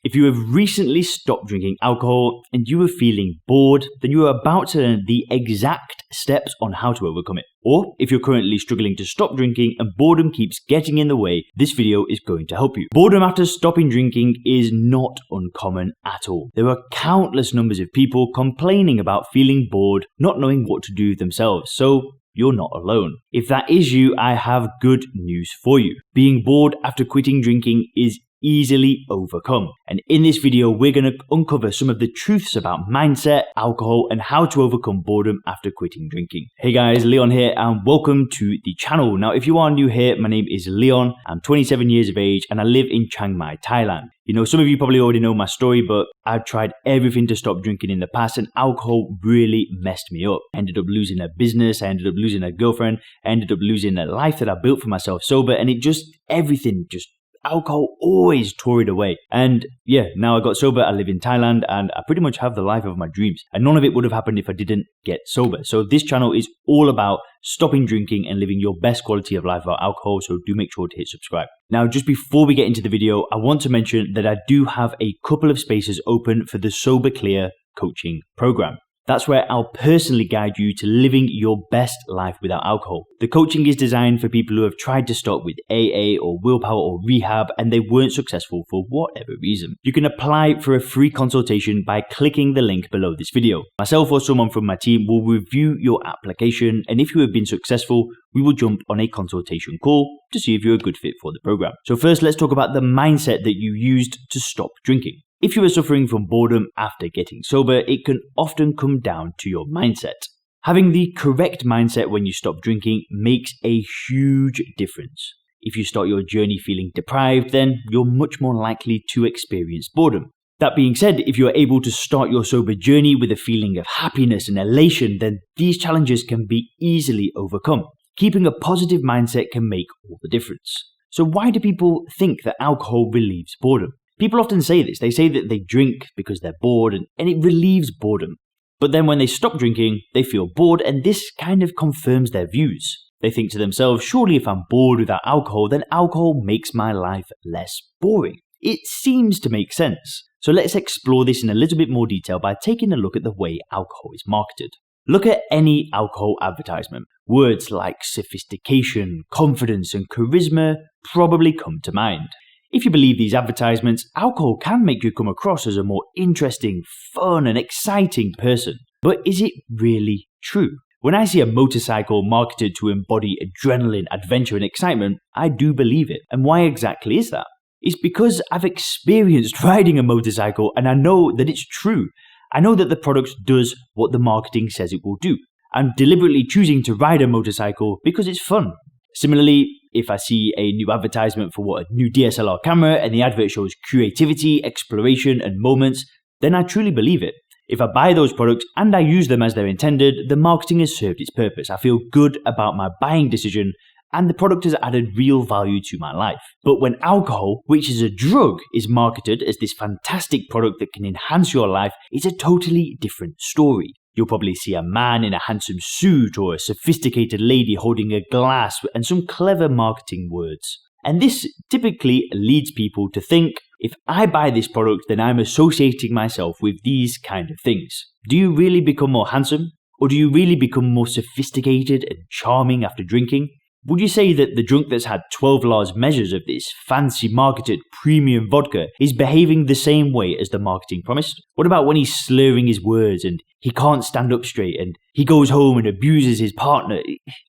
If you have recently stopped drinking alcohol and you are feeling bored, then you are about to learn the exact steps on how to overcome it. Or if you're currently struggling to stop drinking and boredom keeps getting in the way, this video is going to help you. Boredom after stopping drinking is not uncommon at all. There are countless numbers of people complaining about feeling bored, not knowing what to do themselves. So you're not alone. If that is you, I have good news for you. Being bored after quitting drinking is easily overcome. And in this video, we're going to uncover some of the truths about mindset, alcohol, and how to overcome boredom after quitting drinking. Hey guys, Leon here, and welcome to the channel. Now, if you are new here, my name is Leon. I'm 27 years of age, and I live in Chiang Mai, Thailand. You know, some of you probably already know my story, but I've tried everything to stop drinking in the past, and alcohol really messed me up. I ended up losing a business, I ended up losing a girlfriend, I ended up losing a life that I built for myself sober, and alcohol always tore it away. And yeah, now I got sober, I live in Thailand, and I pretty much have the life of my dreams. And none of it would have happened if I didn't get sober. So this channel is all about stopping drinking and living your best quality of life without alcohol, so do make sure to hit subscribe. Now, just before we get into the video, I want to mention that I do have a couple of spaces open for the SOBERCLEAR coaching program. That's where I'll personally guide you to living your best life without alcohol. The coaching is designed for people who have tried to stop with AA or willpower or rehab and they weren't successful for whatever reason. You can apply for a free consultation by clicking the link below this video. Myself or someone from my team will review your application, and if you have been successful, we will jump on a consultation call to see if you're a good fit for the program. So first, let's talk about the mindset that you used to stop drinking. If you are suffering from boredom after getting sober, it can often come down to your mindset. Having the correct mindset when you stop drinking makes a huge difference. If you start your journey feeling deprived, then you're much more likely to experience boredom. That being said, if you are able to start your sober journey with a feeling of happiness and elation, then these challenges can be easily overcome. Keeping a positive mindset can make all the difference. So why do people think that alcohol relieves boredom? People often say this. They say that they drink because they're bored and it relieves boredom. But then when they stop drinking, they feel bored, and this kind of confirms their views. They think to themselves, surely if I'm bored without alcohol, then alcohol makes my life less boring. It seems to make sense. So let's explore this in a little bit more detail by taking a look at the way alcohol is marketed. Look at any alcohol advertisement. Words like sophistication, confidence, and charisma probably come to mind. If you believe these advertisements, alcohol can make you come across as a more interesting, fun, and exciting person. But is it really true? When I see a motorcycle marketed to embody adrenaline, adventure, and excitement, I do believe it. And why exactly is that? It's because I've experienced riding a motorcycle and I know that it's true. I know that the product does what the marketing says it will do. I'm deliberately choosing to ride a motorcycle because it's fun. Similarly, if I see a new advertisement for a new DSLR camera and the advert shows creativity, exploration, and moments, then I truly believe it. If I buy those products and I use them as they're intended, the marketing has served its purpose. I feel good about my buying decision and the product has added real value to my life. But when alcohol, which is a drug, is marketed as this fantastic product that can enhance your life, it's a totally different story. You'll probably see a man in a handsome suit or a sophisticated lady holding a glass and some clever marketing words. And this typically leads people to think, if I buy this product, then I'm associating myself with these kind of things. Do you really become more handsome? Or do you really become more sophisticated and charming after drinking? Would you say that the drunk that's had 12 large measures of this fancy marketed premium vodka is behaving the same way as the marketing promised? What about when he's slurring his words and he can't stand up straight and he goes home and abuses his partner?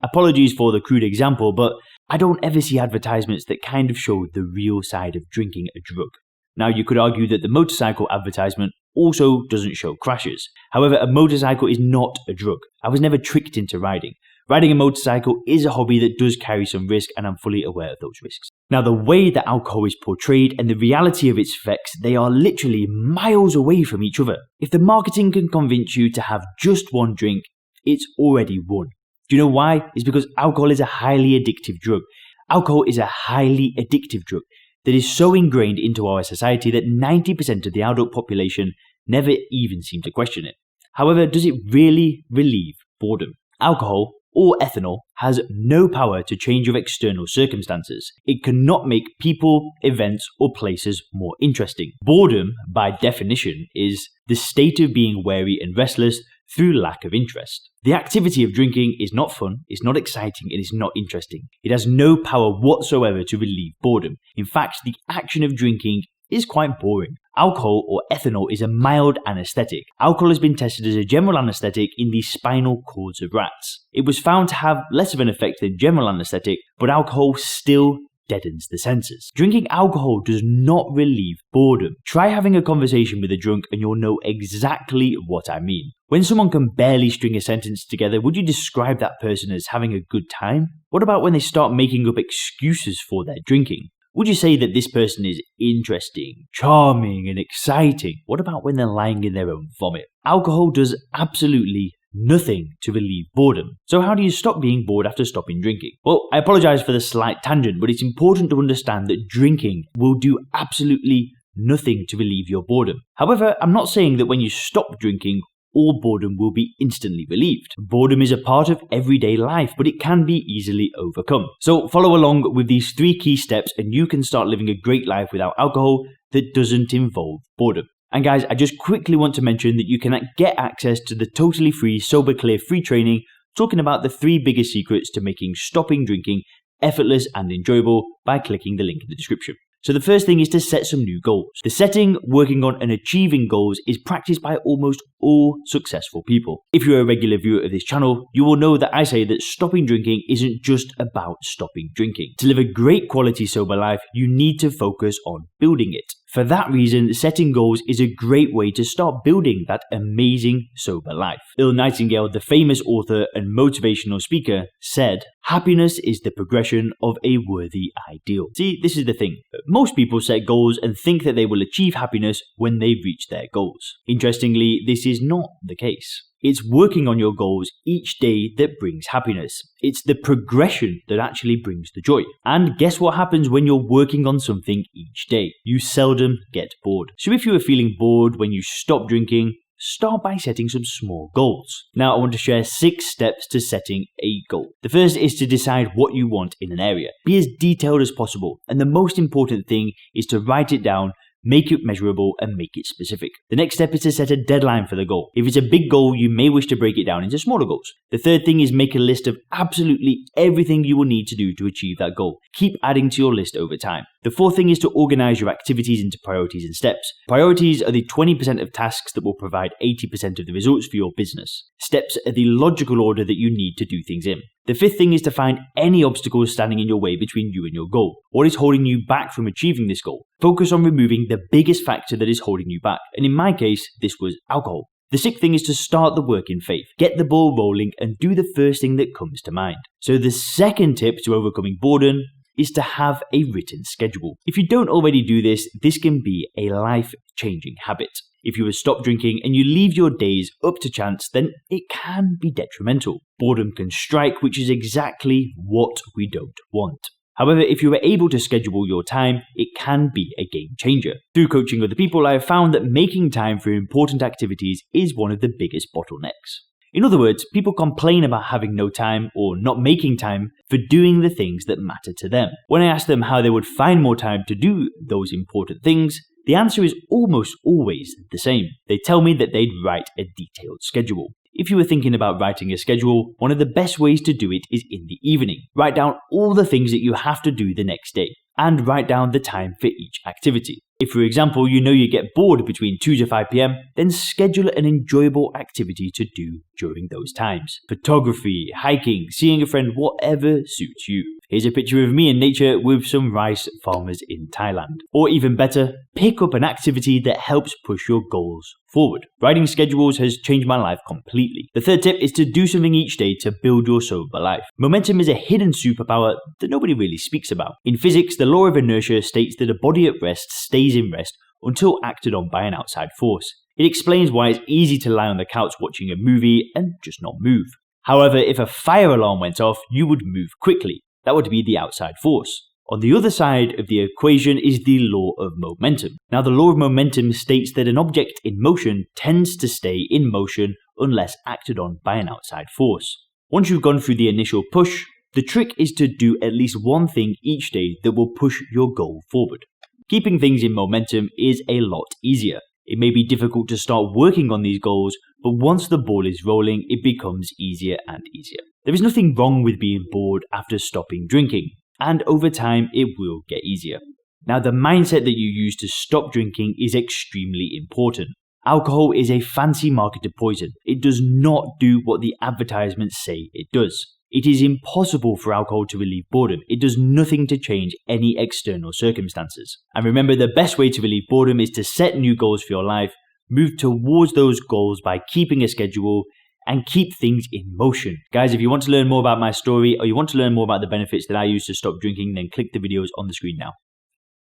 Apologies for the crude example, but I don't ever see advertisements that kind of show the real side of drinking a drug. Now, you could argue that the motorcycle advertisement also doesn't show crashes. However, a motorcycle is not a drug. I was never tricked into riding. Riding a motorcycle is a hobby that does carry some risk, and I'm fully aware of those risks. Now, the way that alcohol is portrayed and the reality of its effects, they are literally miles away from each other. If the marketing can convince you to have just one drink, it's already won. Do you know why? It's because alcohol is a highly addictive drug. Alcohol is a highly addictive drug that is so ingrained into our society that 90% of the adult population never even seem to question it. However, does it really relieve boredom? Alcohol or ethanol has no power to change your external circumstances. It cannot make people, events, or places more interesting. Boredom, by definition, is the state of being weary and restless through lack of interest. The activity of drinking is not fun, it's not exciting, and it's not interesting. It has no power whatsoever to relieve boredom. In fact, the action of drinking is quite boring. Alcohol or ethanol is a mild anesthetic. Alcohol has been tested as a general anesthetic in the spinal cords of rats. It was found to have less of an effect than general anesthetic, but alcohol still deadens the senses. Drinking alcohol does not relieve boredom. Try having a conversation with a drunk and you'll know exactly what I mean. When someone can barely string a sentence together, would you describe that person as having a good time? What about when they start making up excuses for their drinking? Would you say that this person is interesting, charming, and exciting? What about when they're lying in their own vomit? Alcohol does absolutely nothing to relieve boredom. So how do you stop being bored after stopping drinking? Well, I apologize for the slight tangent, but it's important to understand that drinking will do absolutely nothing to relieve your boredom. However, I'm not saying that when you stop drinking, all boredom will be instantly relieved. Boredom is a part of everyday life, but it can be easily overcome. So follow along with these 3 key steps and you can start living a great life without alcohol that doesn't involve boredom. And guys, I just quickly want to mention that you can get access to the totally free SOBERCLEAR free training talking about the 3 biggest secrets to making stopping drinking effortless and enjoyable by clicking the link in the description. So the first thing is to set some new goals. The setting, working on and achieving goals is practiced by almost all successful people. If you're a regular viewer of this channel, you will know that I say that stopping drinking isn't just about stopping drinking. To live a great quality sober life, you need to focus on building it. For that reason, setting goals is a great way to start building that amazing sober life. Earl Nightingale, the famous author and motivational speaker, said, "Happiness is the progression of a worthy ideal." See, this is the thing. Most people set goals and think that they will achieve happiness when they reach their goals. Interestingly, this is not the case. It's working on your goals each day that brings happiness. It's the progression that actually brings the joy. And guess what happens when you're working on something each day? You seldom get bored. So if you are feeling bored when you stop drinking, start by setting some small goals. Now I want to share 6 steps to setting a goal. The first is to decide what you want in an area. Be as detailed as possible. And the most important thing is to write it down, make it measurable, and make it specific. The next step is to set a deadline for the goal. If it's a big goal, you may wish to break it down into smaller goals. The third thing is make a list of absolutely everything you will need to do to achieve that goal. Keep adding to your list over time. The fourth thing is to organize your activities into priorities and steps. Priorities are the 20% of tasks that will provide 80% of the results for your business. Steps are the logical order that you need to do things in. The fifth thing is to find any obstacles standing in your way between you and your goal. What is holding you back from achieving this goal? Focus on removing the biggest factor that is holding you back. And in my case, this was alcohol. The sixth thing is to start the work in faith. Get the ball rolling and do the first thing that comes to mind. So the second tip to overcoming boredom is to have a written schedule. If you don't already do this, this can be a life-changing habit. If you would stop drinking and you leave your days up to chance, then it can be detrimental. Boredom can strike, which is exactly what we don't want. However, if you are able to schedule your time, it can be a game changer. Through coaching other people, I have found that making time for important activities is one of the biggest bottlenecks. In other words, people complain about having no time or not making time for doing the things that matter to them. When I ask them how they would find more time to do those important things, the answer is almost always the same. They tell me that they'd write a detailed schedule. If you were thinking about writing a schedule, one of the best ways to do it is in the evening. Write down all the things that you have to do the next day and write down the time for each activity. If, for example, you know you get bored between 2 to 5 p.m., then schedule an enjoyable activity to do during those times. Photography, hiking, seeing a friend, whatever suits you. Here's a picture of me in nature with some rice farmers in Thailand. Or even better, pick up an activity that helps push your goals forward. Writing schedules has changed my life completely. The third tip is to do something each day to build your sober life. Momentum is a hidden superpower that nobody really speaks about. In physics, the law of inertia states that a body at rest stays in rest until acted on by an outside force. It explains why it's easy to lie on the couch watching a movie and just not move. However, if a fire alarm went off, you would move quickly. That would be the outside force. On the other side of the equation is the law of momentum. Now, the law of momentum states that an object in motion tends to stay in motion unless acted on by an outside force. Once you've gone through the initial push, the trick is to do at least one thing each day that will push your goal forward. Keeping things in momentum is a lot easier. It may be difficult to start working on these goals, but once the ball is rolling, it becomes easier and easier. There is nothing wrong with being bored after stopping drinking, and over time it will get easier. Now, the mindset that you use to stop drinking is extremely important. Alcohol is a fancy marketed poison. It does not do what the advertisements say it does. It is impossible for alcohol to relieve boredom. It does nothing to change any external circumstances. And remember, the best way to relieve boredom is to set new goals for your life, move towards those goals by keeping a schedule, and keep things in motion. Guys, if you want to learn more about my story or you want to learn more about the benefits that I use to stop drinking, then click the videos on the screen now.